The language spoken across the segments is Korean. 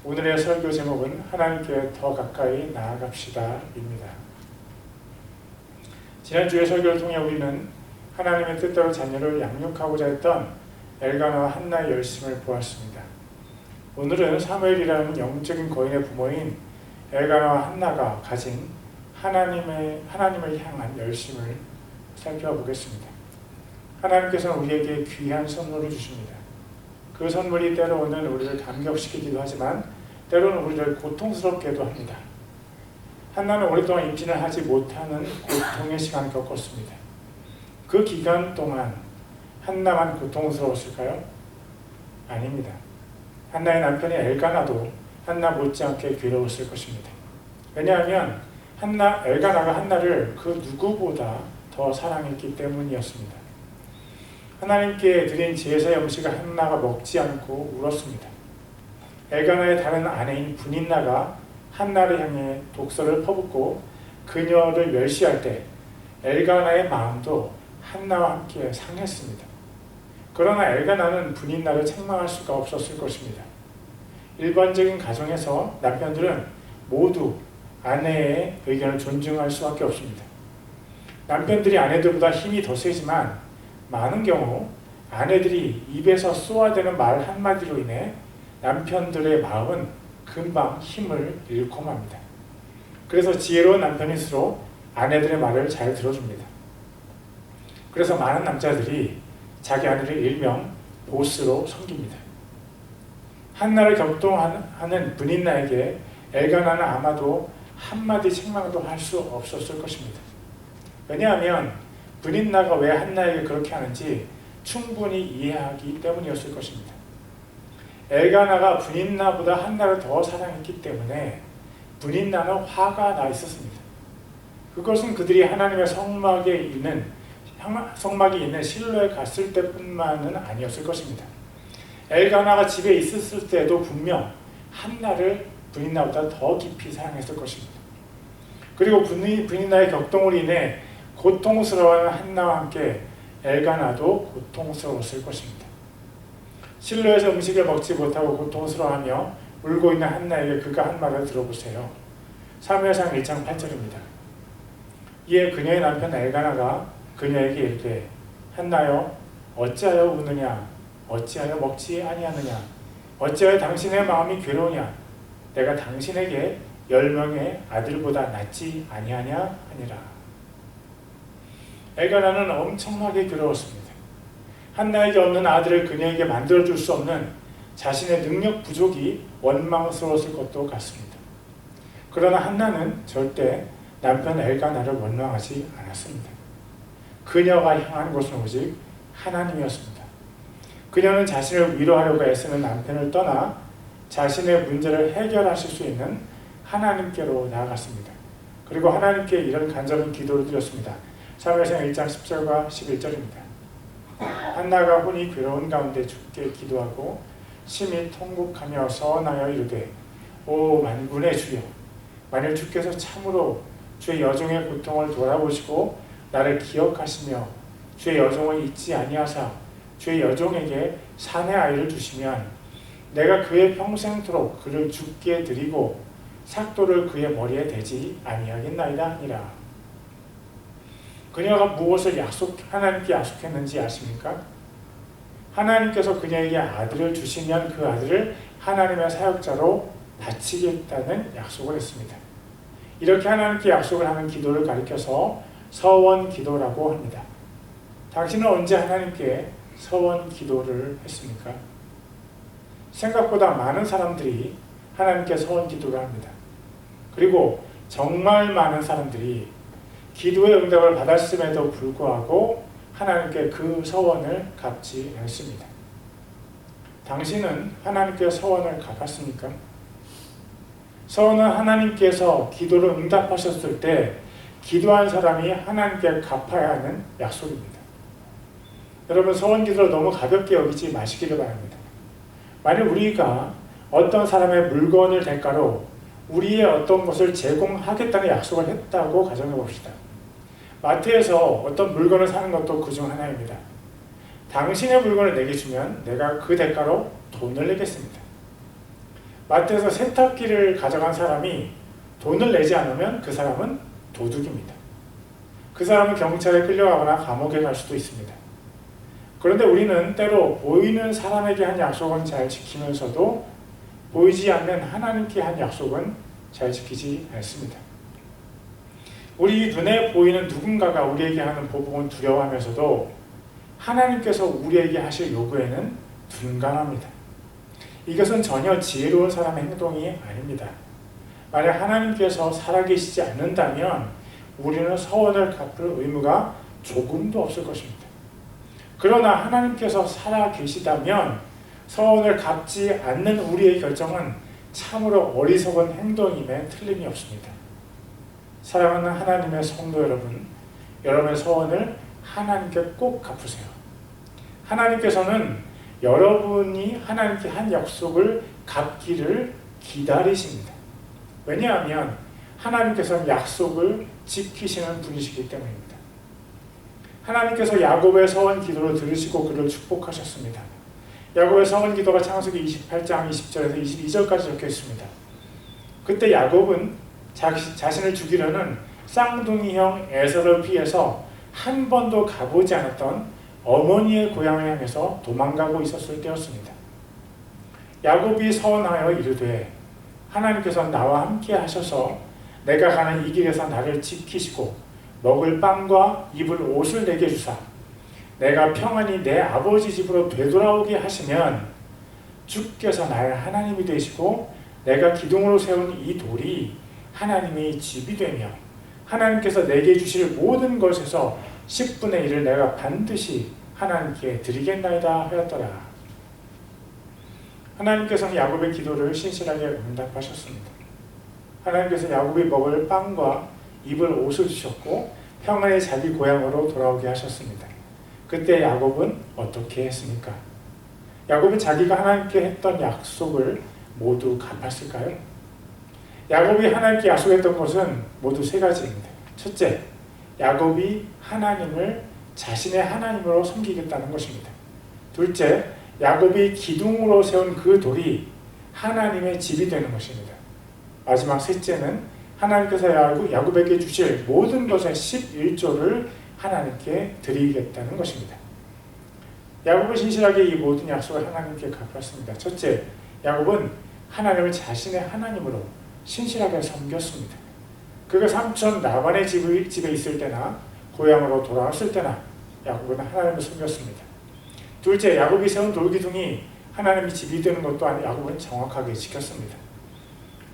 오늘의 설교 제목은 하나님께 더 가까이 나아갑시다입니다. 지난주의 설교를 통해 우리는 하나님의 뜻대로 자녀를 양육하고자 했던 엘가나와 한나의 열심을 보았습니다. 오늘은 사무엘이라는 영적인 거인의 부모인 엘가나와 한나가 가진 하나님을 향한 열심을 살펴보겠습니다. 하나님께서는 우리에게 귀한 선물을 주십니다. 그 선물이 때로는 우리를 감격시키기도 하지만 때로는 우리를 고통스럽게도 합니다. 한나는 오랫동안 임신을 하지 못하는 고통의 시간을 겪었습니다. 그 기간 동안 한나만 고통스러웠을까요? 아닙니다. 한나의 남편이 엘가나도 한나 못지않게 괴로웠을 것입니다. 왜냐하면 엘가나가 한나를 그 누구보다 더 사랑했기 때문이었습니다. 하나님께 드린 제사의 음식을 한나가 먹지 않고 울었습니다. 엘가나의 다른 아내인 브닌나가 한나를 향해 독서를 퍼붓고 그녀를 멸시할 때 엘가나의 마음도 한나와 함께 상했습니다. 그러나 엘가나는 브닌나를 책망할 수가 없었을 것입니다. 일반적인 가정에서 남편들은 모두 아내의 의견을 존중할 수밖에 없습니다. 남편들이 아내들보다 힘이 더 세지만 많은 경우 아내들이 입에서 쏘아대는 말 한마디로 인해 남편들의 마음은 금방 힘을 잃고 맙니다. 그래서 지혜로운 남편일수록 아내들의 말을 잘 들어줍니다. 그래서 많은 남자들이 자기 아내를 일명 보스로 섬깁니다. 한나를 격동하는 브닌나에게 엘가나는 아마도 한마디 책망도 할 수 없었을 것입니다. 왜냐하면 브닌나가 왜 한나에게 그렇게 하는지 충분히 이해하기 때문이었을 것입니다. 엘가나가 브닌나보다 한나를 더 사랑했기 때문에 브닌나는 화가 나 있었습니다. 그것은 그들이 하나님의 성막이 있는 실로에 갔을 때뿐만은 아니었을 것입니다. 엘가나가 집에 있었을 때도 분명 한나를 브닌나보다 더 깊이 사랑했을 것입니다. 그리고 브닌나의 격동으로 인해 고통스러워하는 한나와 함께 엘가나도 고통스러웠을 것입니다. 실로에서 음식을 먹지 못하고 고통스러워하며 울고 있는 한나에게 그가 한 말을 들어보세요. 사무엘상 1장 8절입니다. 이에 그녀의 남편 엘가나가 그녀에게 이르되 한나여 어찌하여 우느냐 어찌하여 먹지 아니하느냐 어찌하여 당신의 마음이 괴로우냐 내가 당신에게 10명의 아들보다 낫지 아니하냐 하니라. 엘가나는 엄청나게 괴로웠습니다. 한나에게 없는 아들을 그녀에게 만들어줄 수 없는 자신의 능력 부족이 원망스러웠을 것도 같습니다. 그러나 한나는 절대 남편 엘가나를 원망하지 않았습니다. 그녀가 향한 것은 오직 하나님이었습니다. 그녀는 자신을 위로하려고 애쓰는 남편을 떠나 자신의 문제를 해결하실 수 있는 하나님께로 나아갔습니다. 그리고 하나님께 이런 간절한 기도를 드렸습니다. 사무엘상 1장 10절과 11절입니다. 한나가 혼이 괴로운 가운데 주께 기도하고 심히 통곡하며 서원하여 이르되 오 만군의 주여 만일 주께서 참으로 주의 여종의 고통을 돌아보시고 나를 기억하시며 주의 여종을 잊지 아니하사 주의 여종에게 사내 아이를 주시면 내가 그의 평생토록 그를 죽게 드리고 삭도를 그의 머리에 대지 아니하겠나이다 하니라. 그녀가 무엇을 하나님께 약속했는지 아십니까? 하나님께서 그녀에게 아들을 주시면 그 아들을 하나님의 사역자로 바치겠다는 약속을 했습니다. 이렇게 하나님께 약속을 하는 기도를 가리켜서 서원 기도라고 합니다. 당신은 언제 하나님께 서원 기도를 했습니까? 생각보다 많은 사람들이 하나님께 서원 기도를 합니다. 그리고 정말 많은 사람들이 기도의 응답을 받았음에도 불구하고 하나님께 그 서원을 갚지 않습니다. 당신은 하나님께 서원을 갚았습니까? 서원은 하나님께서 기도를 응답하셨을 때 기도한 사람이 하나님께 갚아야 하는 약속입니다. 여러분 서원 기도를 너무 가볍게 여기지 마시기를 바랍니다. 만약 우리가 어떤 사람의 물건을 대가로 우리의 어떤 것을 제공하겠다는 약속을 했다고 가정해 봅시다. 마트에서 어떤 물건을 사는 것도 그중 하나입니다. 당신의 물건을 내게 주면 내가 그 대가로 돈을 내겠습니다. 마트에서 세탁기를 가져간 사람이 돈을 내지 않으면 그 사람은 도둑입니다. 그 사람은 경찰에 끌려가거나 감옥에 갈 수도 있습니다. 그런데 우리는 때로 보이는 사람에게 한 약속은 잘 지키면서도 보이지 않는 하나님께 한 약속은 잘 지키지 않습니다. 우리 눈에 보이는 누군가가 우리에게 하는 보복은 두려워하면서도 하나님께서 우리에게 하실 요구에는 둔감합니다. 이것은 전혀 지혜로운 사람의 행동이 아닙니다. 만약 하나님께서 살아계시지 않는다면 우리는 서원을 갚을 의무가 조금도 없을 것입니다. 그러나 하나님께서 살아계시다면 서원을 갚지 않는 우리의 결정은 참으로 어리석은 행동임에 틀림이 없습니다. 사랑하는 하나님의 성도 여러분, 여러분의 서원을 하나님께 꼭 갚으세요. 하나님께서는 여러분이 하나님께 한 약속을 갚기를 기다리십니다. 왜냐하면 하나님께서는 약속을 지키시는 분이시기 때문입니다. 하나님께서 야곱의 서원 기도를 들으시고 그를 축복하셨습니다. 야곱의 서원 기도가 창세기 28장 20절에서 22절까지 적혀 있습니다. 그때 야곱은 자신을 죽이려는 쌍둥이 형 에서를 피해서 한 번도 가보지 않았던 어머니의 고향을 향해서 도망가고 있었을 때였습니다. 야곱이 서원하여 이르되 하나님께서 나와 함께 하셔서 내가 가는 이 길에서 나를 지키시고 먹을 빵과 입을 옷을 내게 주사 내가 평안히 내 아버지 집으로 되돌아오게 하시면 주께서 나의 하나님이 되시고 내가 기둥으로 세운 이 돌이 하나님의 집이 되며 하나님께서 내게 주실 모든 것에서 10분의 1을 내가 반드시 하나님께 드리겠나이다 하였더라. 하나님께서는 야곱의 기도를 신실하게 응답하셨습니다. 하나님께서 야곱이 먹을 빵과 입을 옷을 주셨고 평안히 자기 고향으로 돌아오게 하셨습니다. 그때 야곱은 어떻게 했습니까? 야곱은 자기가 하나님께 했던 약속을 모두 갚았을까요? 야곱이 하나님께 약속했던 것은 모두 세 가지입니다. 첫째, 야곱이 하나님을 자신의 하나님으로 섬기겠다는 것입니다. 둘째, 야곱이 기둥으로 세운 그 돌이 하나님의 집이 되는 것입니다. 마지막 셋째는 하나님께서 야곱에게 주실 모든 것의 11조를 하나님께 드리겠다는 것입니다. 야곱은 신실하게 이 모든 약속을 하나님께 갚았습니다. 첫째, 야곱은 하나님을 자신의 하나님으로 신실하게 섬겼습니다. 그가 삼촌 라반의 집에 있을 때나 고향으로 돌아왔을 때나 야곱은 하나님을 섬겼습니다. 둘째, 야곱이 세운 돌기둥이 하나님의 집이 되는 것도 야곱은 정확하게 지켰습니다.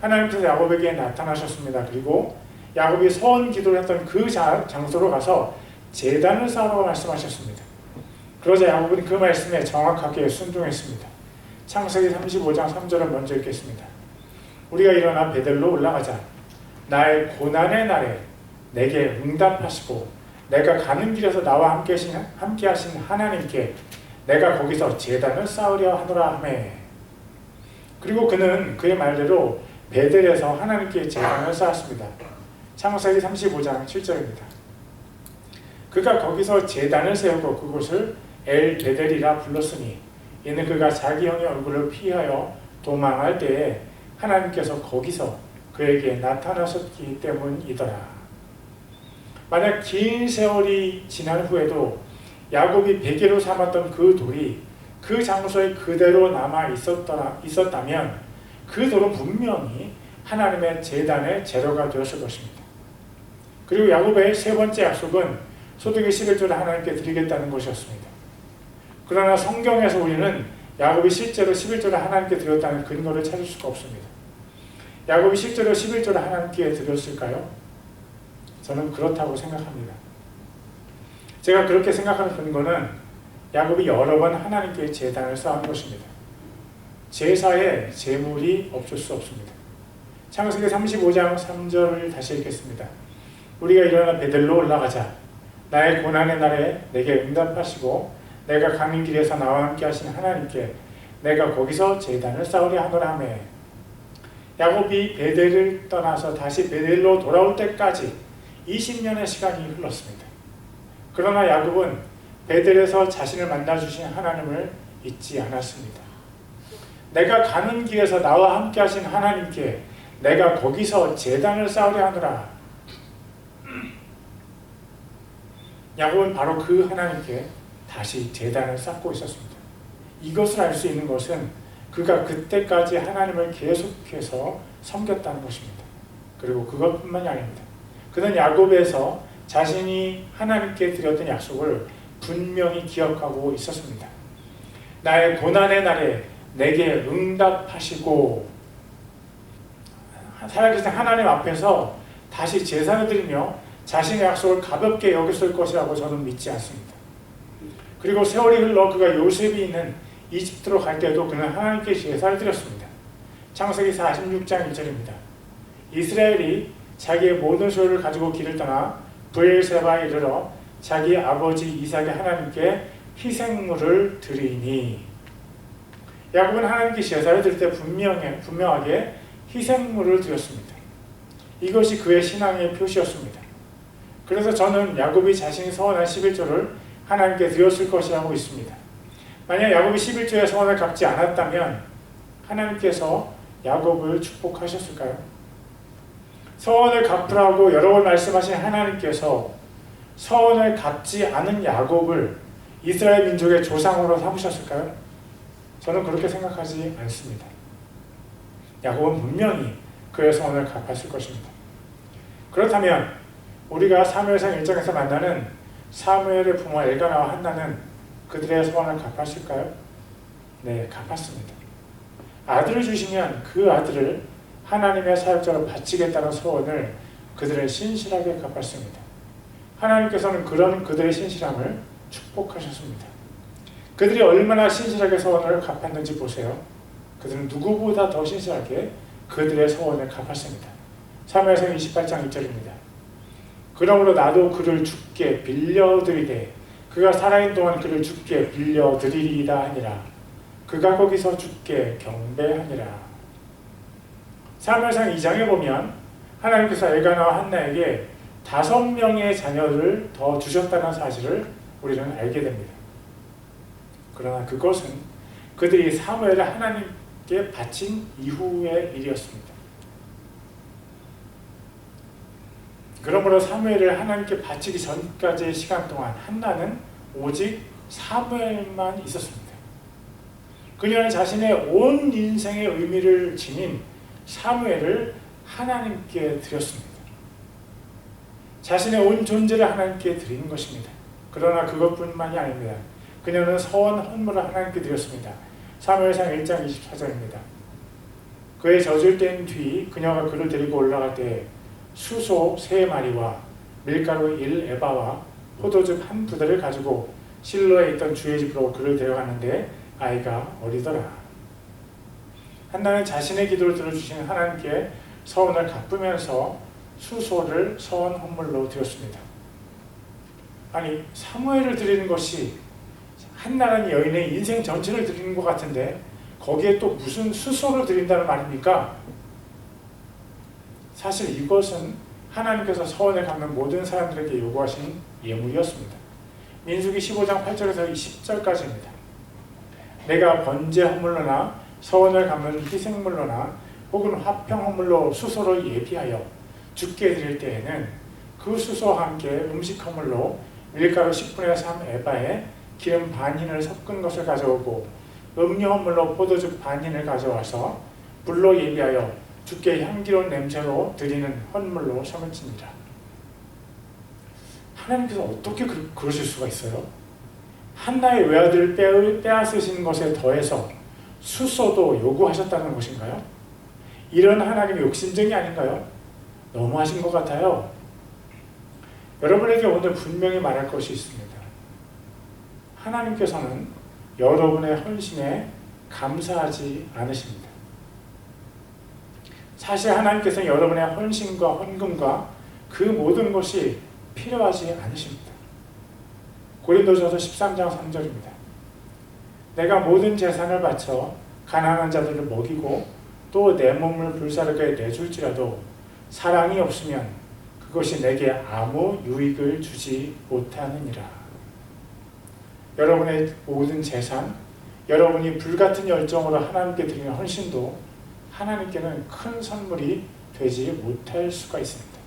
하나님께서 야곱에게 나타나셨습니다. 그리고 야곱이 서원 기도를 했던 그 장소로 가서 제단을 쌓으라고 말씀하셨습니다. 그러자 야곱은 그 말씀에 정확하게 순종했습니다. 창세기 35장 3절을 먼저 읽겠습니다. 우리가 일어나 베델로 올라가자. 나의 고난의 날에 내게 응답하시고 내가 가는 길에서 나와 함께 하신 하나님께 내가 거기서 제단을 쌓으려 하노라 하매. 그리고 그는 그의 말대로 베델에서 하나님께 제단을 쌓았습니다. 창세기 35장 7절입니다. 그가 거기서 제단을 세우고 그곳을 엘 베델이라 불렀으니 이는 그가 자기 형의 얼굴을 피하여 도망할 때에 하나님께서 거기서 그에게 나타나셨기 때문이더라. 만약 긴 세월이 지난 후에도 야곱이 베개로 삼았던 그 돌이 그 장소에 그대로 남아 있었다면 그 돌은 분명히 하나님의 제단의 재료가 되었을 것입니다. 그리고 야곱의 세 번째 약속은 소득의 11조를 하나님께 드리겠다는 것이었습니다. 그러나 성경에서 우리는 야곱이 실제로 11조를 하나님께 드렸다는 근거를 찾을 수가 없습니다. 야곱이 실제로 11조를 하나님께 드렸을까요? 저는 그렇다고 생각합니다. 제가 그렇게 생각하는 근거는 야곱이 여러 번 하나님께 제단을 쌓은 것입니다. 제사에 제물이 없을 수 없습니다. 창세기 35장 3절을 다시 읽겠습니다. 우리가 일어나 베델로 올라가자. 나의 고난의 날에 내게 응답하시고 내가 가는 길에서 나와 함께 하신 하나님께 내가 거기서 제단을 쌓으려 하노라 하며. 야곱이 베델을 떠나서 다시 베델로 돌아올 때까지 20년의 시간이 흘렀습니다. 그러나 야곱은 베델에서 자신을 만나주신 하나님을 잊지 않았습니다. 내가 가는 길에서 나와 함께 하신 하나님께 내가 거기서 제단을 쌓으려 하노라. 야곱은 바로 그 하나님께 다시 제단을 쌓고 있었습니다. 이것을 알 수 있는 것은 그가 그때까지 하나님을 계속해서 섬겼다는 것입니다. 그리고 그것뿐만이 아닙니다. 그는 야곱에서 자신이 하나님께 드렸던 약속을 분명히 기억하고 있었습니다. 나의 고난의 날에 내게 응답하시고, 살아계신 하나님 앞에서 다시 제사를 드리며 자신의 약속을 가볍게 여겼을 것이라고 저는 믿지 않습니다. 그리고 세월이 흘러 그가 요셉이 있는 이집트로 갈 때도 그는 하나님께 제사를 드렸습니다. 창세기 46장 1절입니다. 이스라엘이 자기의 모든 소유를 가지고 길을 떠나 브엘세바에 이르러 자기 아버지 이삭의 하나님께 희생물을 드리니, 야곱은 하나님께 제사를 드릴 때 분명하게 희생물을 드렸습니다. 이것이 그의 신앙의 표시였습니다. 그래서 저는 야곱이 자신이 서원한 11조를 하나님께 드렸을 것이라고 믿습니다. 만약 야곱이 11조의 서원을 갚지 않았다면 하나님께서 야곱을 축복하셨을까요? 서원을 갚으라고 여러 번 말씀하신 하나님께서 서원을 갚지 않은 야곱을 이스라엘 민족의 조상으로 삼으셨을까요? 저는 그렇게 생각하지 않습니다. 야곱은 분명히 그의 서원을 갚았을 것입니다. 그렇다면 우리가 사무엘상 1장에서 만나는 사무엘의 부모 엘가나와 한나는 그들의 서원을 갚았을까요? 네, 갚았습니다. 아들을 주시면 그 아들을 하나님의 사역자로 바치겠다는 소원을 그들은 신실하게 갚았습니다. 하나님께서는 그런 그들의 신실함을 축복하셨습니다. 그들이 얼마나 신실하게 소원을 갚았는지 보세요. 그들은 누구보다 더 신실하게 그들의 소원을 갚았습니다. 사무엘상 28장 1절입니다. 그러므로 나도 그를 주께 빌려드리되 그가 살아있는 동안 그를 주께 빌려드리리이다 하니라. 그가 거기서 주께 경배하니라. 사무엘상 2장에 보면 하나님께서 엘가나와 한나에게 5명의 자녀를 더 주셨다는 사실을 우리는 알게 됩니다. 그러나 그것은 그들이 사무엘을 하나님께 바친 이후의 일이었습니다. 그러므로 사무엘을 하나님께 바치기 전까지의 시간 동안 한나는 오직 사무엘만 있었습니다. 그녀는 자신의 온 인생의 의미를 지닌 사무엘을 하나님께 드렸습니다. 자신의 온 존재를 하나님께 드리는 것입니다. 그러나 그것뿐만이 아닙니다. 그녀는 서원 헌물을 하나님께 드렸습니다. 사무엘상 1장 24절입니다. 그의 젖을 뗀 뒤 그녀가 그를 데리고 올라갈 때 수소 3마리와 밀가루 1에바와 포도즙 1부대를 가지고 실로에 있던 주의 집으로 그를 데려갔는데 아이가 어리더라. 한나는 자신의 기도를 들어주신 하나님께 서원을 갚으면서 수소를 서원 헌물로 드렸습니다. 아니, 사무엘을 드리는 것이 한나라는 여인의 인생 전체를 드리는 것 같은데 거기에 또 무슨 수소를 드린다는 말입니까? 사실 이것은 하나님께서 서원을 갚는 모든 사람들에게 요구하신 예물이었습니다. 민수기 15장 8절에서 10절까지입니다. 내가 번제 헌물로나 서원을 갚는 희생물로나 혹은 화평 헌물로 수소를 예비하여 주께 드릴 때에는 그 수소와 함께 음식 헌물로 밀가루 10분의 3 에바에 기름 반흰을 섞은 것을 가져오고 음료 헌물로 포도즙 반흰을 가져와서 불로 예비하여 주께 향기로운 냄새로 드리는 헌물로 삼을지니라. 하나님께서 어떻게 그러실 수가 있어요? 한나의 외아들을 빼앗으신 것에 더해서 수소도 요구하셨다는 것인가요? 이런 하나님의 욕심쟁이 아닌가요? 너무하신 것 같아요. 여러분에게 오늘 분명히 말할 것이 있습니다. 하나님께서는 여러분의 헌신에 감사하지 않으십니다. 사실 하나님께서는 여러분의 헌신과 헌금과 그 모든 것이 필요하지 않으십니다. 고린도전서 13장 3절입니다. 내가 모든 재산을 바쳐 가난한 자들을 먹이고 또 내 몸을 불사르게 내줄지라도 사랑이 없으면 그것이 내게 아무 유익을 주지 못하느니라. 여러분의 모든 재산, 여러분이 불같은 열정으로 하나님께 드리는 헌신도 하나님께는 큰 선물이 되지 못할 수가 있습니다.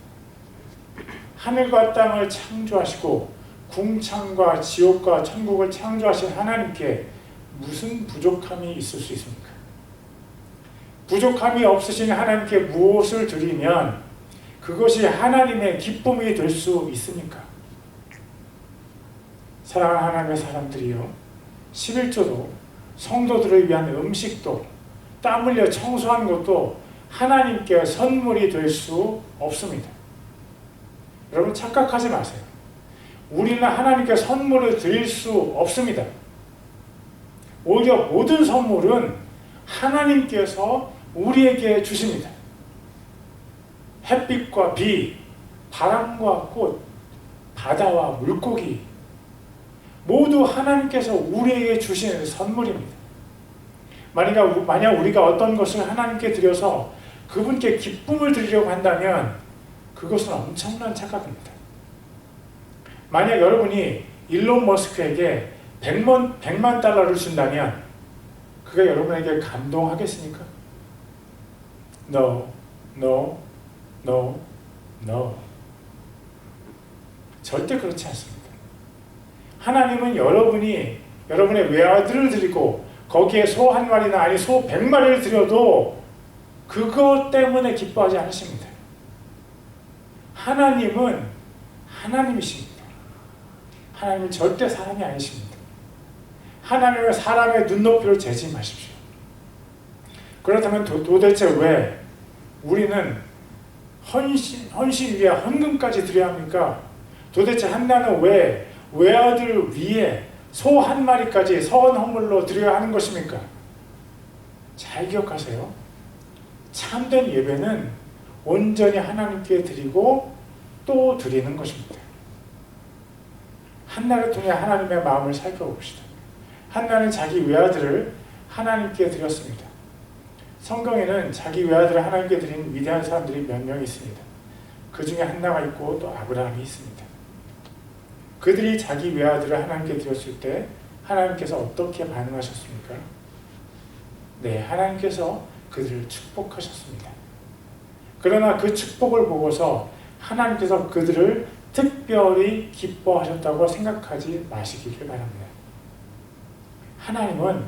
하늘과 땅을 창조하시고 궁창과 지옥과 천국을 창조하신 하나님께 무슨 부족함이 있을 수 있습니까? 부족함이 없으신 하나님께 무엇을 드리면 그것이 하나님의 기쁨이 될 수 있습니까? 사랑하는 하나님의 사람들이요, 11조도 성도들을 위한 음식도 땀 흘려 청소하는 것도 하나님께 선물이 될 수 없습니다. 여러분 착각하지 마세요. 우리는 하나님께 선물을 드릴 수 없습니다. 오히려 모든 선물은 하나님께서 우리에게 주십니다. 햇빛과 비, 바람과 꽃, 바다와 물고기 모두 하나님께서 우리에게 주시는 선물입니다. 만약 우리가 어떤 것을 하나님께 드려서 그분께 기쁨을 드리려고 한다면 그것은 엄청난 착각입니다. 만약 여러분이 일론 머스크에게 100만 달러를 준다면 그가 여러분에게 감동하겠습니까? No, no, no, no. 절대 그렇지 않습니다. 하나님은 여러분의 외아들을 드리고 거기에 소 한 마리나 아니 소 100마리를 드려도 그것 때문에 기뻐하지 않으십니다. 하나님은 하나님이십니다. 하나님은 절대 사람이 아니십니다. 하나님은 사람의 눈높이를 재지 마십시오. 그렇다면 도대체 왜 우리는 헌신 위에 헌금까지 드려야 합니까? 도대체 한나는 왜 외아들 위에 소 한 마리까지 서원 헌물로 드려야 하는 것입니까? 잘 기억하세요. 참된 예배는 온전히 하나님께 드리고 또 드리는 것입니다. 한나를 통해 하나님의 마음을 살펴봅시다. 한나는 자기 외아들을 하나님께 드렸습니다. 성경에는 자기 외아들을 하나님께 드린 위대한 사람들이 몇 명 있습니다. 그 중에 한나가 있고 또 아브라함이 있습니다. 그들이 자기 외아들을 하나님께 드렸을 때 하나님께서 어떻게 반응하셨습니까? 네, 하나님께서 그들을 축복하셨습니다. 그러나 그 축복을 보고서 하나님께서 그들을 특별히 기뻐하셨다고 생각하지 마시기를 바랍니다. 하나님은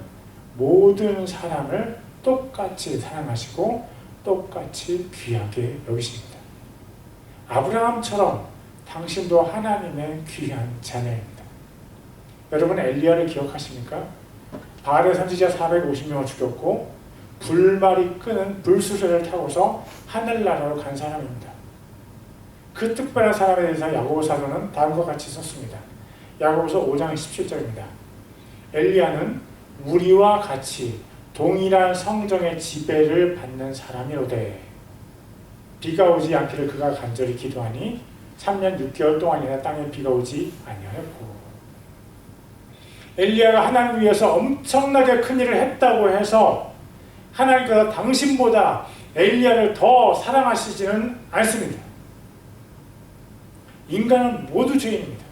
모든 사람을 똑같이 사랑하시고 똑같이 귀하게 여기십니다. 아브라함처럼 당신도 하나님의 귀한 자녀입니다. 여러분 엘리야를 기억하십니까? 바알의 선지자 450명을 죽였고 불말이 끄는 불수레를 타고서 하늘나라로 간 사람입니다. 그 특별한 사람에 대해서 야고보 사도는 다음과 같이 썼습니다. 야고보서 5장 17절입니다. 엘리야는 우리와 같이 동일한 성정의 지배를 받는 사람이로되 비가 오지 않기를 그가 간절히 기도하니 3년 6개월 동안이나 땅에 비가 오지 아니하였고, 엘리야가 하나님 위해서 엄청나게 큰 일을 했다고 해서 하나님께서 당신보다 엘리야를 더 사랑하시지는 않습니다. 인간은 모두 죄인입니다.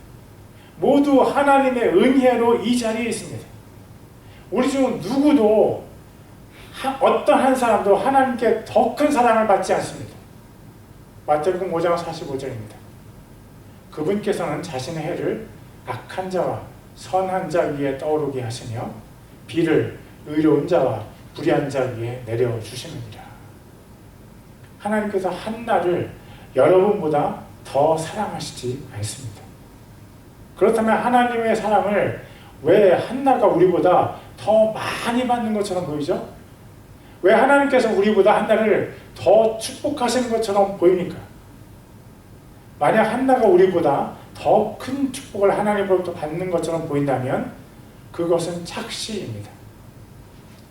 모두 하나님의 은혜로 이 자리에 있습니다. 우리 중 누구도 어떤 한 사람도 하나님께 더 큰 사랑을 받지 않습니다. 마태복음 5장 45절입니다. 그분께서는 자신의 해를 악한 자와 선한 자 위에 떠오르게 하시며 비를 의로운 자와 불의한 자 위에 내려주시느니라. 하나님께서 한나를 여러분보다 더 사랑하시지 않습니다. 그렇다면 하나님의 사랑을 왜 한나가 우리보다 더 많이 받는 것처럼 보이죠? 왜 하나님께서 우리보다 한나를 더 축복하시는 것처럼 보입니까? 만약 한나가 우리보다 더 큰 축복을 하나님으로부터 받는 것처럼 보인다면 그것은 착시입니다.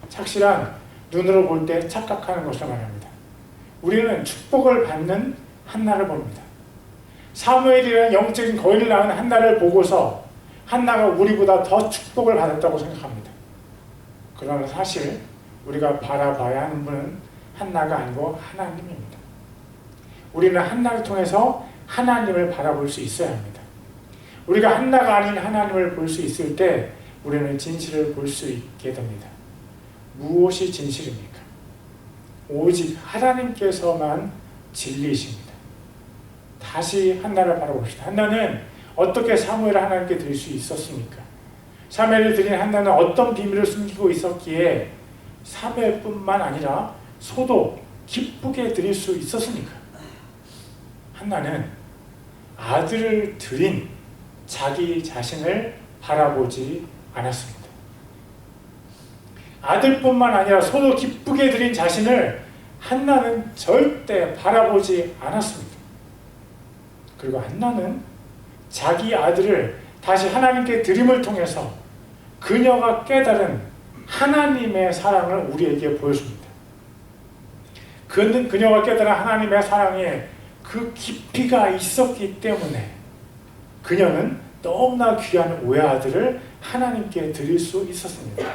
착시란 눈으로 볼 때 착각하는 것을 말합니다. 우리는 축복을 받는 한나를 봅니다. 사무엘이라는 영적인 거인을 낳은 한나를 보고서 한나가 우리보다 더 축복을 받았다고 생각합니다. 그러나 사실 우리가 바라봐야 하는 분은 한나가 아니고 하나님입니다. 우리는 한나를 통해서 하나님을 바라볼 수 있어야 합니다. 우리가 한나가 아닌 하나님을 볼 수 있을 때 우리는 진실을 볼 수 있게 됩니다. 무엇이 진실입니까? 오직 하나님께서만 진리이십니다. 다시 한나를 바라봅시다. 한나는 어떻게 사무엘을 하나님께 드릴 수 있었습니까? 사무엘을 드린 한나는 어떤 비밀을 숨기고 있었기에 사무엘뿐만 아니라 소도 기쁘게 드릴 수 있었습니까? 한나는 아들을 드린 자기 자신을 바라보지 않았습니다. 아들뿐만 아니라 소도 기쁘게 드린 자신을 한나는 절대 바라보지 않았습니다. 그리고 한나는 자기 아들을 다시 하나님께 드림을 통해서 그녀가 깨달은 하나님의 사랑을 우리에게 보여줍니다. 그녀가 깨달은 하나님의 사랑에 그 깊이가 있었기 때문에 그녀는 너무나 귀한 외아들을 하나님께 드릴 수 있었습니다.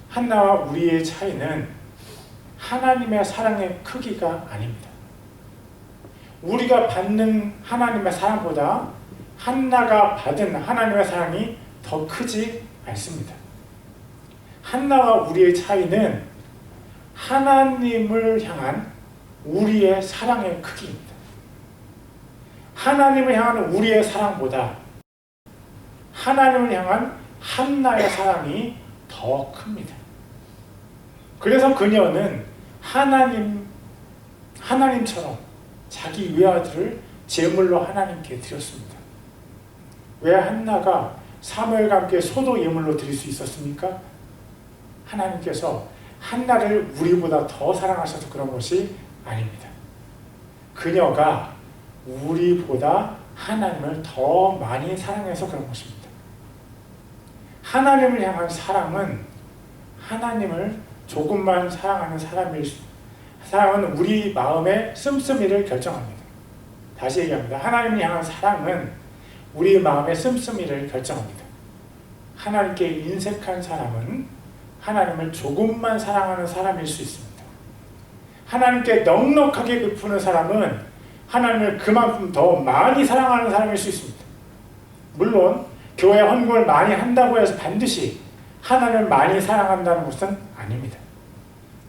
한나와 우리의 차이는 하나님의 사랑의 크기가 아닙니다. 우리가 받는 하나님의 사랑보다 한나가 받은 하나님의 사랑이 더 크지 않습니다. 한나와 우리의 차이는 하나님을 향한 우리의 사랑의 크기입니다. 하나님을 향한 우리의 사랑보다 하나님을 향한 한나의 사랑이 더 큽니다. 그래서 그녀는 하나님처럼 자기 외아들을 제물로 하나님께 드렸습니다. 왜 한나가 사무엘과 함께 소도 예물로 드릴 수 있었습니까? 하나님께서 한나를 우리보다 더 사랑하셔서 그런 것이 아닙니다. 그녀가 우리보다 하나님을 더 많이 사랑해서 그런 것입니다. 하나님을 향한 사랑은 하나님을 조금만 사랑하는 사랑은 우리 마음의 씀씀이를 결정합니다. 다시 얘기합니다. 하나님을 향한 사랑은 우리 마음의 씀씀이를 결정합니다. 하나님께 인색한 사람은 하나님을 조금만 사랑하는 사람일 수 있습니다. 하나님께 넉넉하게 베푸는 사람은 하나님을 그만큼 더 많이 사랑하는 사람일 수 있습니다. 물론 교회 헌금을 많이 한다고 해서 반드시 하나님을 많이 사랑한다는 것은 아닙니다.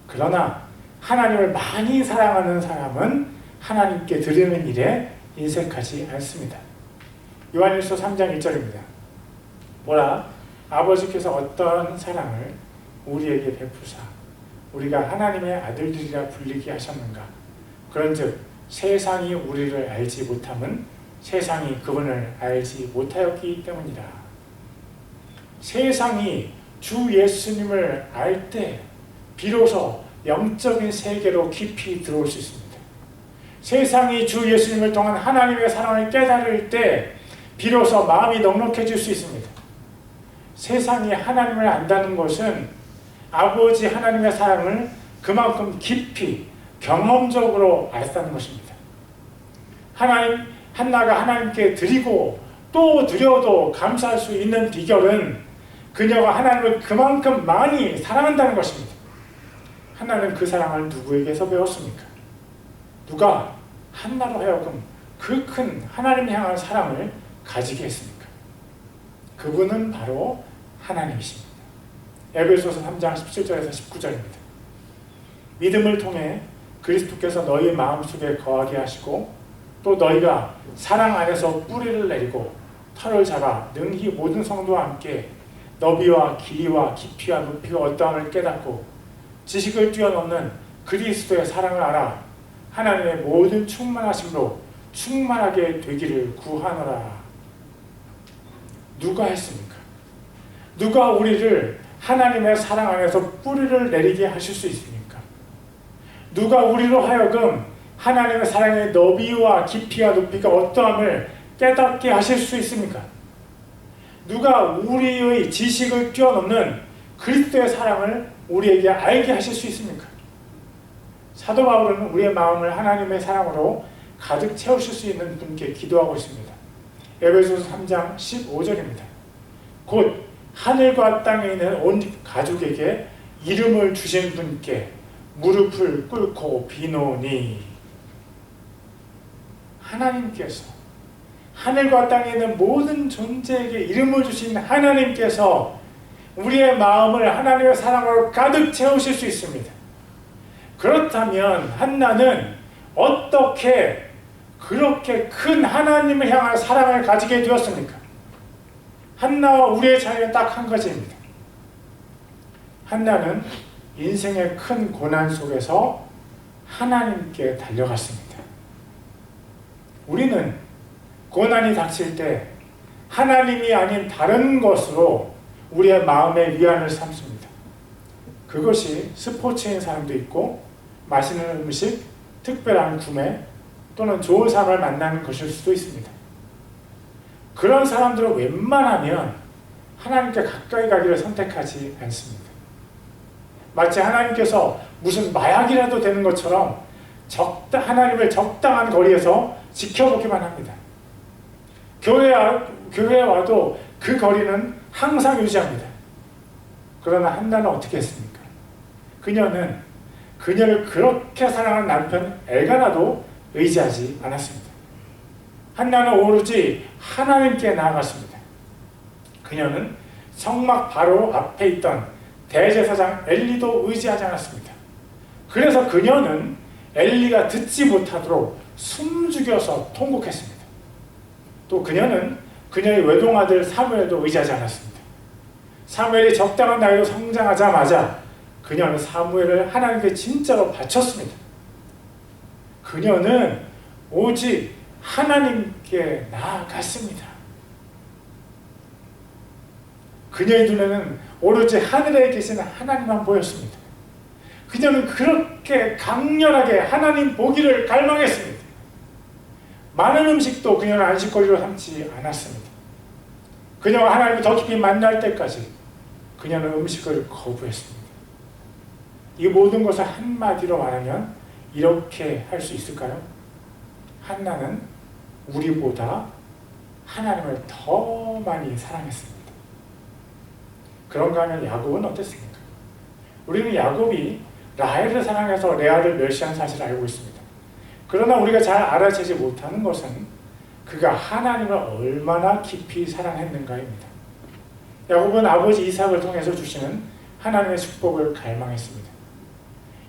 그러나 하나님을 많이 사랑하는 사람은 하나님께 드리는 일에 인색하지 않습니다. 요한일서 3장 1절입니다. 보라, 아버지께서 어떤 사랑을 우리에게 베푸사 우리가 하나님의 아들들이라 불리게 하셨는가. 그런즉 세상이 우리를 알지 못함은 세상이 그분을 알지 못하였기 때문이라. 세상이 주 예수님을 알 때 비로소 영적인 세계로 깊이 들어올 수 있습니다. 세상이 주 예수님을 통한 하나님의 사랑을 깨달을 때 비로소 마음이 넉넉해질 수 있습니다. 세상이 하나님을 안다는 것은 아버지 하나님의 사랑을 그만큼 깊이 경험적으로 알았다는 것입니다. 한나가 하나님께 드리고 또 드려도 감사할 수 있는 비결은 그녀가 하나님을 그만큼 많이 사랑한다는 것입니다. 한나는 그 사랑을 누구에게서 배웠습니까? 누가 한나로 하여금 그 큰 하나님을 향한 사랑을 가지게 했습니까? 그분은 바로 하나님이십니다. 에베소서 3장 17절에서 19절입니다. 믿음을 통해 그리스도께서 너희 마음속에 거하게 하시고 또 너희가 사랑 안에서 뿌리를 내리고 털을 잡아 능히 모든 성도와 함께 너비와 길이와 깊이와 높이와 어떠함을 깨닫고 지식을 뛰어넘는 그리스도의 사랑을 알아 하나님의 모든 충만하심으로 충만하게 되기를 구하노라. 누가 했습니까? 누가 우리를 하나님의 사랑 안에서 뿌리를 내리게 하실 수 있습니까? 누가 우리로 하여금 하나님의 사랑의 너비와 깊이와 높이가 어떠함을 깨닫게 하실 수 있습니까? 누가 우리의 지식을 뛰어넘는 그리스도의 사랑을 우리에게 알게 하실 수 있습니까? 사도 바울은 우리의 마음을 하나님의 사랑으로 가득 채우실 수 있는 분께 기도하고 있습니다. 에베소서 3장 15절입니다. 곧 하늘과 땅에 있는 온 가족에게 이름을 주신 분께 무릎을 꿇고 비노니. 하나님께서 하늘과 땅에 있는 모든 존재에게 이름을 주신 하나님께서 우리의 마음을 하나님의 사랑으로 가득 채우실 수 있습니다. 그렇다면 한나는 어떻게 그렇게 큰 하나님을 향한 사랑을 가지게 되었습니까? 한나와 우리의 차이는 딱 한 가지입니다. 한나는 인생의 큰 고난 속에서 하나님께 달려갔습니다. 우리는 고난이 닥칠 때 하나님이 아닌 다른 것으로 우리의 마음의 위안을 삼습니다. 그것이 스포츠인 사람도 있고 맛있는 음식, 특별한 구매 또는 좋은 사람을 만나는 것일 수도 있습니다. 그런 사람들은 웬만하면 하나님께 가까이 가기를 선택하지 않습니다. 마치 하나님께서 무슨 마약이라도 되는 것처럼 하나님을 적당한 거리에서 지켜보기만 합니다. 교회에 와도 그 거리는 항상 유지합니다. 그러나 한나는 어떻게 했습니까? 그녀는 그녀를 그렇게 사랑하는 남편 엘가나도 의지하지 않았습니다. 한나는 오로지 하나님께 나아갔습니다. 그녀는 성막 바로 앞에 있던 대제사장 엘리도 의지하지 않았습니다. 그래서 그녀는 엘리가 듣지 못하도록 숨죽여서 통곡했습니다. 또 그녀는 그녀의 외동아들 사무엘도 의지하지 않았습니다. 사무엘이 적당한 나이로 성장하자마자 그녀는 사무엘을 하나님께 진짜로 바쳤습니다. 그녀는 오직 하나님께 나아갔습니다. 그녀의 눈에는 오로지 하늘에 계신 하나님만 보였습니다. 그녀는 그렇게 강렬하게 하나님 보기를 갈망했습니다. 많은 음식도 그녀는 안식거리로 삼지 않았습니다. 그녀가 하나님을 더 깊이 만날 때까지 그녀는 음식을 거부했습니다. 이 모든 것을 한마디로 말하면 이렇게 할 수 있을까요? 한나는 우리보다 하나님을 더 많이 사랑했습니다. 그런가 하면 야곱은 어땠습니까? 우리는 야곱이 라헬을 사랑해서 레아를 멸시한 사실을 알고 있습니다. 그러나 우리가 잘 알아채지 못하는 것은 그가 하나님을 얼마나 깊이 사랑했는가입니다. 야곱은 아버지 이삭을 통해서 주시는 하나님의 축복을 갈망했습니다.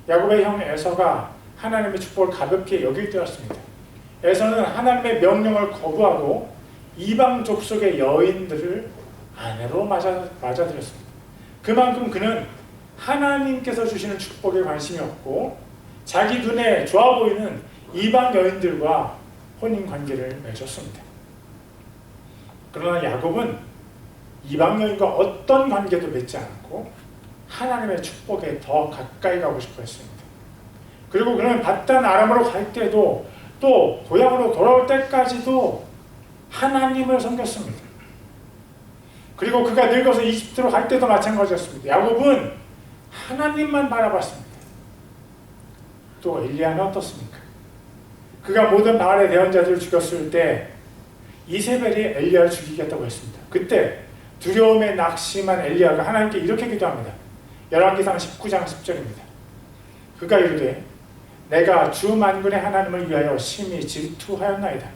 야곱의 형 에서가 하나님의 축복을 가볍게 여길 때였습니다. 에서는 하나님의 명령을 거부하고 이방 족속의 여인들을 아내로 맞아들였습니다. 그만큼 그는 하나님께서 주시는 축복에 관심이 없고 자기 눈에 좋아 보이는 이방 여인들과 혼인관계를 맺었습니다. 그러나 야곱은 이방 여인과 어떤 관계도 맺지 않고 하나님의 축복에 더 가까이 가고 싶어 했습니다. 그리고 그는 바단 아람으로 갈 때도 또 고향으로 돌아올 때까지도 하나님을 섬겼습니다. 그리고 그가 늙어서 이집트로 갈 때도 마찬가지였습니다. 야곱은 하나님만 바라봤습니다. 또 엘리야는 어떻습니까? 그가 모든 바알의 대언자들을 죽였을 때 이세벨이 엘리야를 죽이겠다고 했습니다. 그때 두려움에 낙심한 엘리야가 하나님께 이렇게 기도합니다. 열왕기상 19장 10절입니다. 그가 이르되 내가 주 만군의 하나님을 위하여 심히 질투하였나이다.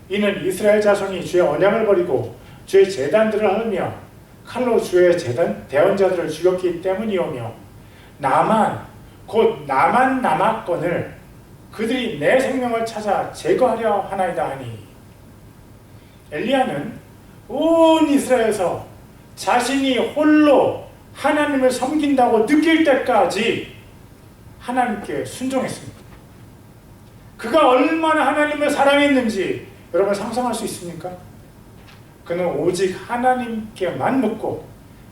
이는 이스라엘 자손이 주의 언약을 버리고 주의 제단들을 헐며 칼로 주의 대언자들을 죽였기 때문이오며 나만 곧 나만 남았건을 그들이 내 생명을 찾아 제거하려 하나이다 하니 엘리야는 온 이스라엘에서 자신이 홀로 하나님을 섬긴다고 느낄 때까지 하나님께 순종했습니다. 그가 얼마나 하나님을 사랑했는지 여러분 상상할 수 있습니까? 그는 오직 하나님께만 묻고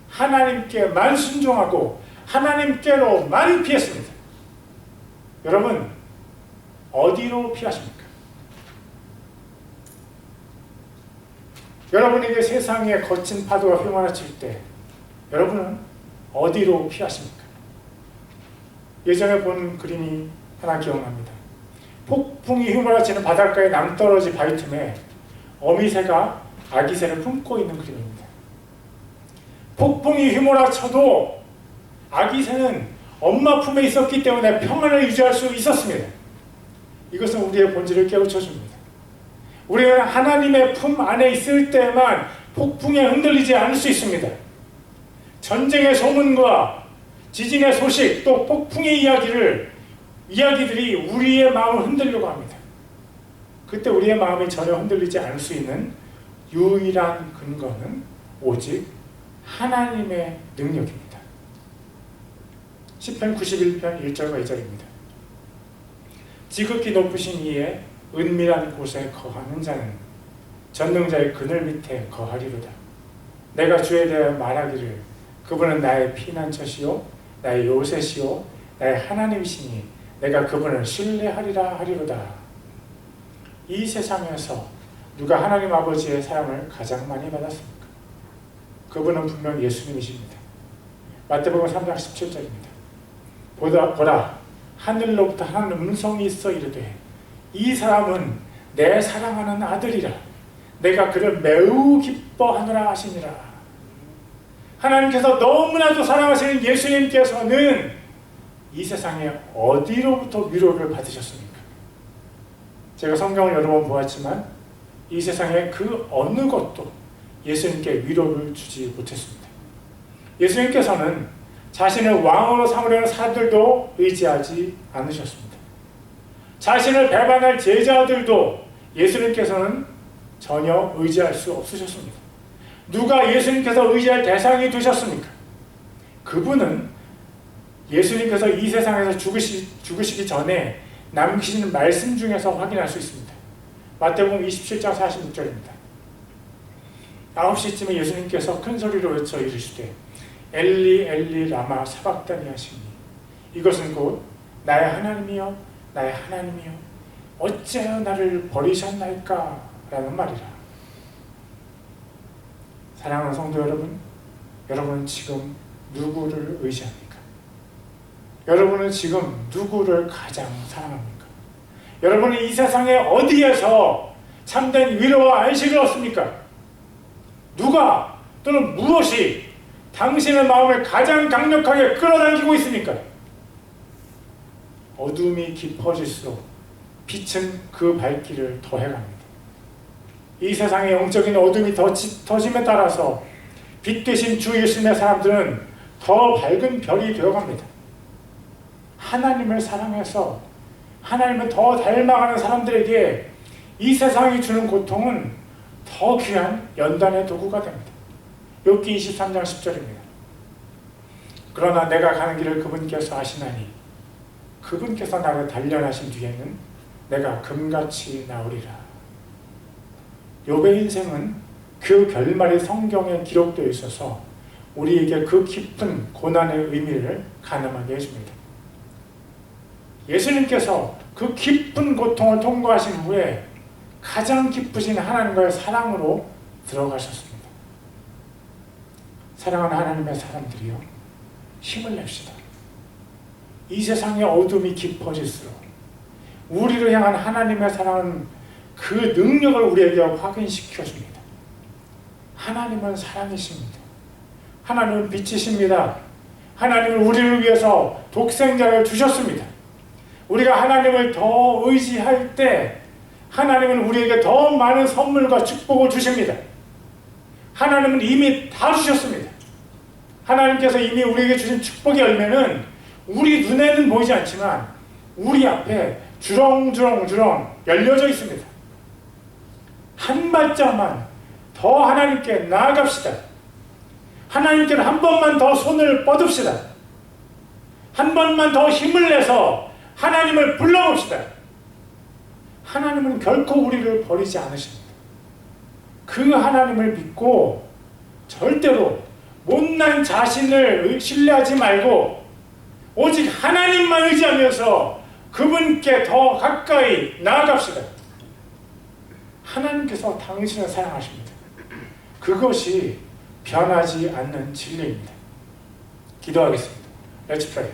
하나님께만 순종하고 하나님께로만 피했습니다. 여러분 어디로 피하십니까? 여러분에게 세상의 거친 파도가 휘몰아칠 때 여러분은 어디로 피하십니까? 예전에 본 그림이 하나 기억납니다. 폭풍이 휘몰아치는 바닷가의 낭떠러지 바위 틈에 어미새가 아기새를 품고 있는 그림입니다. 폭풍이 휘몰아쳐도 아기새는 엄마 품에 있었기 때문에 평안을 유지할 수 있었습니다. 이것은 우리의 본질을 깨우쳐 줍니다. 우리는 하나님의 품 안에 있을 때만 폭풍에 흔들리지 않을 수 있습니다. 전쟁의 소문과 지진의 소식, 또 폭풍의 이야기들이 우리의 마음을 흔들려고 합니다. 그때 우리의 마음이 전혀 흔들리지 않을 수 있는 유일한 근거는 오직 하나님의 능력입니다. 시편 91편 1절과 2절입니다. 지극히 높으신 이의 은밀한 곳에 거하는 자는 전능자의 그늘 밑에 거하리로다. 내가 주에 대하여 말하기를 그분은 나의 피난처시요 나의 요새시요 나의 하나님이시니 내가 그분을 신뢰하리라 하리로다. 이 세상에서 누가 하나님 아버지의 사랑을 가장 많이 받았습니까? 그분은 분명 예수님이십니다. 마태복음 3장 17절입니다. 보라 하늘로부터 한 음성이 있어 이르되 이 사람은 내 사랑하는 아들이라 내가 그를 매우 기뻐하노라 하시니라. 하나님께서 너무나도 사랑하시는 예수님께서는 이 세상에 어디로부터 위로를 받으셨습니까? 제가 성경을 여러 번 보았지만 이 세상에 그 어느 것도 예수님께 위로를 주지 못했습니다. 예수님께서는 자신을 왕으로 삼으려는 사람들도 의지하지 않으셨습니다. 자신을 배반할 제자들도 예수님께서는 전혀 의지할 수 없으셨습니다. 누가 예수님께서 의지할 대상이 되셨습니까? 그분은 예수님께서 이 세상에서 죽으시기 전에 남기신 말씀 중에서 확인할 수 있습니다. 마태복음 27장 46절입니다. 9시쯤에 예수님께서 큰 소리로 외쳐 이르시되 엘리 엘리 라마 사박다니 하시니 이것은 곧 나의 하나님이여 나의 하나님이여 어찌하여 나를 버리셨나이까 라는 말이라. 사랑하는 성도 여러분, 여러분은 지금 누구를 의지합니까? 여러분은 지금 누구를 가장 사랑합니까? 여러분은 이 세상에 어디에서 참된 위로와 안식을 얻습니까? 누가 또는 무엇이 당신의 마음을 가장 강력하게 끌어당기고 있습니까? 어둠이 깊어질수록 빛은 그 발길을 더해갑니다. 이 세상의 영적인 어둠이 더 짙어짐에 따라서 빛 대신 주 예수님의 사람들은 더 밝은 별이 되어갑니다. 하나님을 사랑해서 하나님을 더 닮아가는 사람들에게 이 세상이 주는 고통은 더 귀한 연단의 도구가 됩니다. 욥기 23장 10절입니다. 그러나 내가 가는 길을 그분께서 아시나니 그분께서 나를 단련하신 뒤에는 내가 금같이 나오리라. 욥의 인생은 그 결말이 성경에 기록되어 있어서 우리에게 그 깊은 고난의 의미를 가늠하게 해줍니다. 예수님께서 그 깊은 고통을 통과하신 후에 가장 깊으신 하나님과의 사랑으로 들어가셨습니다. 사랑하는 하나님의 사람들이요, 힘을 냅시다. 이 세상의 어둠이 깊어질수록 우리를 향한 하나님의 사랑은 그 능력을 우리에게 확인시켜줍니다. 하나님은 사랑이십니다. 하나님은 빛이십니다. 하나님은 우리를 위해서 독생자를 주셨습니다. 우리가 하나님을 더 의지할 때 하나님은 우리에게 더 많은 선물과 축복을 주십니다. 하나님은 이미 다 주셨습니다. 하나님께서 이미 우리에게 주신 축복의 열매는 우리 눈에는 보이지 않지만 우리 앞에 주렁주렁 열려져 있습니다. 한 발짝만 더 하나님께 나아갑시다. 하나님께 한 번만 더 손을 뻗읍시다. 한 번만 더 힘을 내서 하나님을 불러봅시다. 하나님은 결코 우리를 버리지 않으십니다. 그 하나님을 믿고 절대로 못난 자신을 신뢰하지 말고 오직 하나님만 의지하면서 그분께 더 가까이 나아갑시다. 하나님께서 당신을 사랑하십니다. 그것이 변하지 않는 진리입니다. 기도하겠습니다. Let's pray.